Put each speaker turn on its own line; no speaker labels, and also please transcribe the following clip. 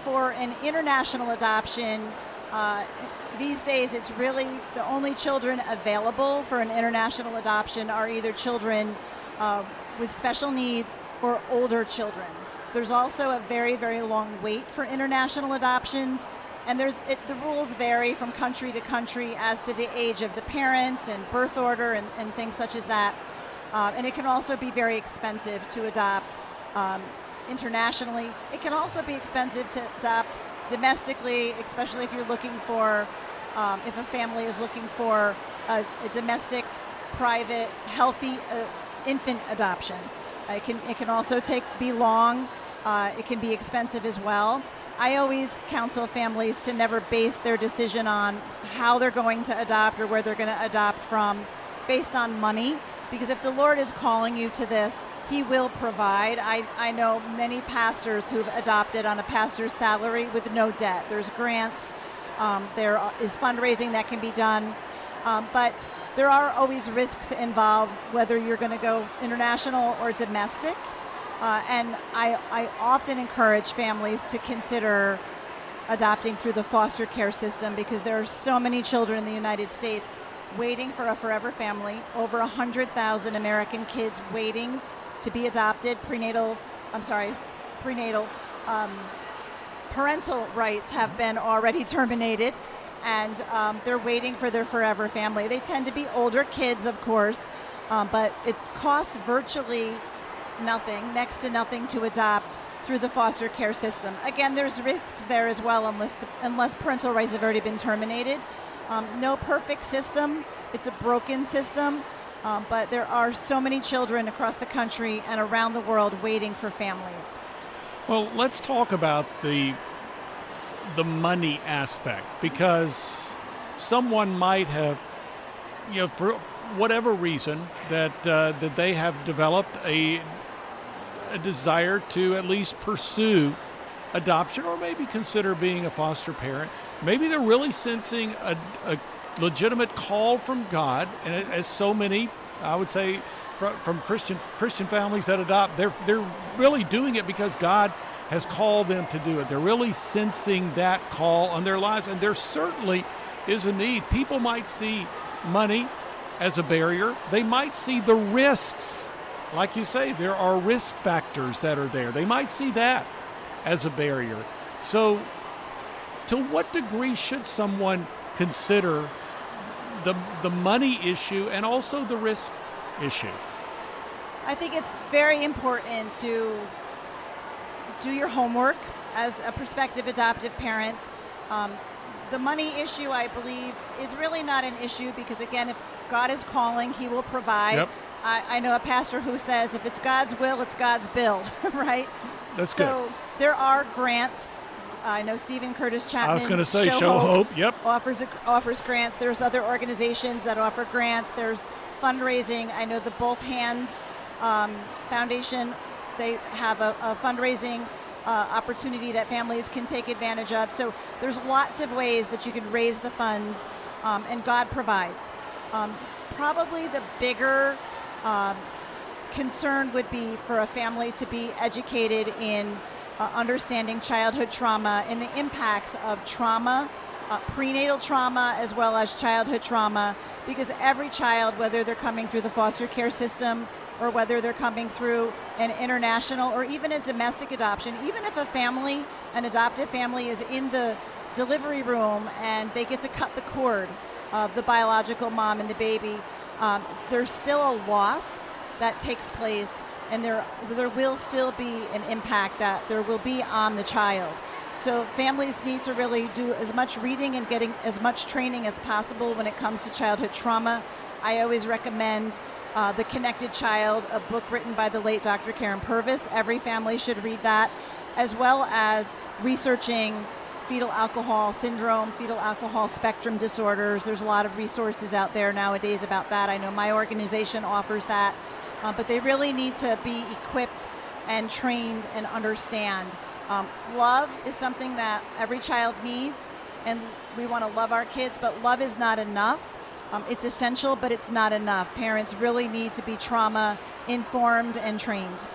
for an international adoption, these days it's really the only children available for an international adoption are either children with special needs or older children. There's also a very, very long wait for international adoptions, and the rules vary from country to country as to the age of the parents and birth order and things such as that. And it can also be very expensive to adopt internationally. It can also be expensive to adopt domestically, especially if you're looking for, if a family is looking for a domestic, private, healthy infant adoption. It can also be long. It can be expensive as well. I always counsel families to never base their decision on how they're going to adopt or where they're going to adopt from based on money, because if the Lord is calling you to this, He will provide. I know many pastors who've adopted on a pastor's salary with no debt. There's grants, there is fundraising that can be done, but there are always risks involved, whether you're going to go international or domestic. And I often encourage families to consider adopting through the foster care system, because there are so many children in the United States waiting for a forever family, over 100,000 American kids waiting to be adopted. Parental rights have been already terminated, and they're waiting for their forever family. They tend to be older kids, of course, but it costs virtually nothing, next to nothing, to adopt through the foster care system. Again, there's risks there as well, unless parental rights have already been terminated. No perfect system. It's a broken system, but there are so many children across the country and around the world waiting for families.
Well, let's talk about the money aspect, because someone might have, for whatever reason, that they have developed a desire to at least pursue adoption, or maybe consider being a foster parent. Maybe they're really sensing a legitimate call from God, and as so many, I would say, from Christian families that adopt, they're really doing it because God has called them to do it. They're really sensing that call on their lives, and there certainly is a need. People might see money as a barrier. They might see the risks. Like you say, there are risk factors that are there. They might see that as a barrier. So to what degree should someone consider the money issue and also the risk issue?
I think it's very important to do your homework as a prospective adoptive parent. The money issue, I believe, is really not an issue, because, again, if God is calling, He will provide. Yep. I know a pastor who says, if it's God's will, it's God's bill, right?
That's good.
So there are grants. I know Stephen Curtis Chapman.
I was going to say Show Hope. Yep.
Offers grants. There's other organizations that offer grants. There's fundraising. I know the Both Hands Foundation, they have a fundraising opportunity that families can take advantage of. So there's lots of ways that you can raise the funds, and God provides. Probably the bigger concern would be for a family to be educated in understanding childhood trauma and the impacts of trauma, prenatal trauma as well as childhood trauma, because every child, whether they're coming through the foster care system or whether they're coming through an international or even a domestic adoption, even if an adoptive family is in the delivery room and they get to cut the cord of the biological mom and the baby, there's still a loss that takes place, and there will still be an impact that there will be on the child. So families need to really do as much reading and getting as much training as possible when it comes to childhood trauma. I always recommend The Connected Child, a book written by the late Dr. Karen Purvis. Every family should read that, as well as researching fetal alcohol syndrome, fetal alcohol spectrum disorders. There's a lot of resources out there nowadays about that. I know my organization offers that, but they really need to be equipped and trained and understand. Love is something that every child needs, and we want to love our kids, but love is not enough. It's essential, but it's not enough. Parents really need to be trauma informed and trained.